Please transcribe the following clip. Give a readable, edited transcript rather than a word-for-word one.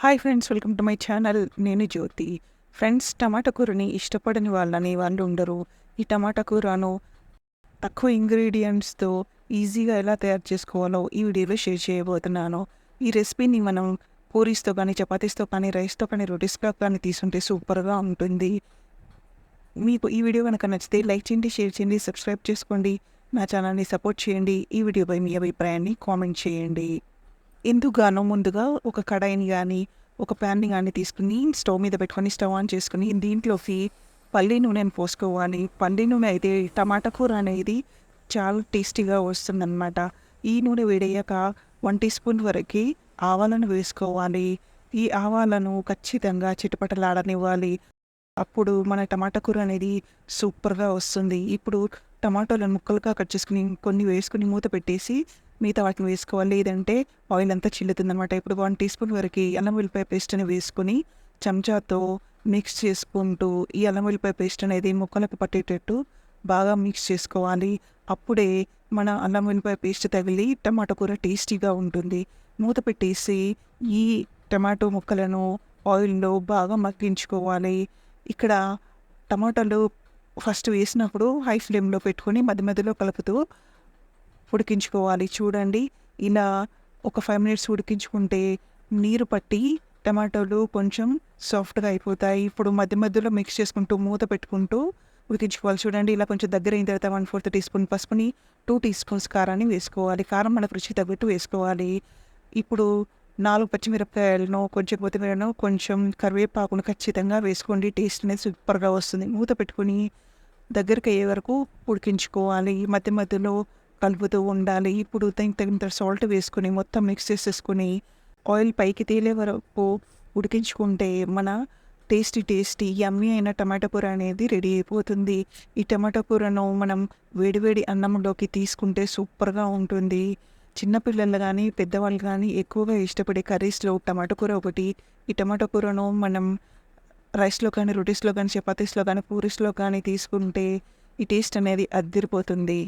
Hi friends, welcome to my channel. నేను జ్యోతి. Friends, టమాటా కూరని ఇష్టపడని వాళ్ళు ఉండరు. ఈ టమాటా కూరను తక్కువ ఇంగ్రీడియంట్స్తో ఈజీగా ఎలా తయారు చేసుకోవాలో ఈ వీడియోలో షేర్ చేయబోతున్నాను. ఈ రెసిపీని మనం పూరీస్తో కానీ, చపాతీస్తో కానీ, రైస్తో కానీ, రోటీస్తో కానీ తీసుకుంటే సూపర్గా ఉంటుంది. మీకు ఈ వీడియో కనుక నచ్చితే లైక్ చేయండి, షేర్ చేయండి, సబ్స్క్రైబ్ చేసుకోండి. నా ఛానల్ని సపోర్ట్ చేయండి. ఈ వీడియోపై మీ అభిప్రాయాన్ని కామెంట్ చేయండి. ఇందుకుగాను ముందుగా ఒక కడాయిని కానీ, ఒక ప్యాన్ని కానీ తీసుకుని స్టవ్ మీద పెట్టుకొని స్టవ్ ఆన్ చేసుకుని దీంట్లోకి పల్లి నూనెను పోసుకోవాలి. పల్లి నూనె అయితే టమాటా కూర అనేది చాలా టేస్టీగా వస్తుందన్నమాట. ఈ నూనె వేడయ్యాక 1 టీ స్పూన్ వరకు ఆవాలను వేసుకోవాలి. ఈ ఆవాలను ఖచ్చితంగా చిటపటలాడనివ్వాలి. అప్పుడు మన టమాటా కూర అనేది సూపర్గా వస్తుంది. ఇప్పుడు టమాటాలను ముక్కలుగా కట్ చేసుకుని కొన్ని వేసుకుని మూత పెట్టేసి మిగతా వాటిని వేసుకోవాలి. లేదంటే ఆయిల్ అంతా చిల్లుతుందనమాట. ఇప్పుడు 1 టీ స్పూన్ వరకు అల్లం వెల్లిపాయ పేస్ట్ని వేసుకొని చెంచాతో మిక్స్ చేసుకుంటూ ఈ అల్లం వెల్లిపాయ పేస్ట్ అనేది ముక్కలకు పట్టేటట్టు బాగా మిక్స్ చేసుకోవాలి. అప్పుడే మన అల్లం వెల్లిపాయ పేస్ట్ తగిలి టమాటా కూర టేస్టీగా ఉంటుంది. మూత పెట్టేసి ఈ టమాటో ముక్కలను ఆయిల్లో బాగా మగ్గించుకోవాలి. ఇక్కడ టమాటాలు ఫస్ట్ వేసినప్పుడు హై ఫ్లేమ్లో పెట్టుకొని మధ్య మధ్యలో కలుపుతూ ఉడికించుకోవాలి. చూడండి, ఇలా ఒక 5 మినిట్స్ ఉడికించుకుంటే నీరు పట్టి టమాటోలు కొంచెం సాఫ్ట్గా అయిపోతాయి. ఇప్పుడు మధ్య మధ్యలో మిక్స్ చేసుకుంటూ మూత పెట్టుకుంటూ ఉడికించుకోవాలి. చూడండి, ఇలా కొంచెం దగ్గర అయిన తర్వాత 1/4 టీ స్పూన్ పసుపుని, 2 టీ స్పూన్స్ కారాన్ని వేసుకోవాలి. కారం మనకు రుచి తగ్గట్టు వేసుకోవాలి. ఇప్పుడు 4 పచ్చిమిరపకాయలను, కొంచెం కొత్తిమీరను, కొంచెం కరివేపాకును ఖచ్చితంగా వేసుకోండి. టేస్ట్ అనేది సూపర్గా వస్తుంది. మూత పెట్టుకుని దగ్గరికి అయ్యే వరకు ఉడికించుకోవాలి. మధ్య మధ్యలో కలుపుతూ ఉండాలి. ఇప్పుడు తగినంత సాల్ట్ వేసుకొని మొత్తం మిక్స్ చేసేసుకొని ఆయిల్ పైకి తేలే వరకు ఉడికించుకుంటే మన టేస్టీ యమ్మీ అయిన టమాటా కూర అనేది రెడీ అయిపోతుంది. ఈ టమాటా కూరను మనం వేడివేడి అన్నంలోకి తీసుకుంటే సూపర్గా ఉంటుంది. చిన్నపిల్లలు కానీ, పెద్దవాళ్ళు కానీ ఎక్కువగా ఇష్టపడే కర్రీస్లో టమాటా కూర ఒకటి. ఈ టమాటా కూరను మనం రైస్లో కానీ, రోటీస్లో కానీ, చపాతీస్లో కానీ, పూరీస్లో కానీ తీసుకుంటే ఈ టేస్ట్ అనేది అద్దిరిపోతుంది.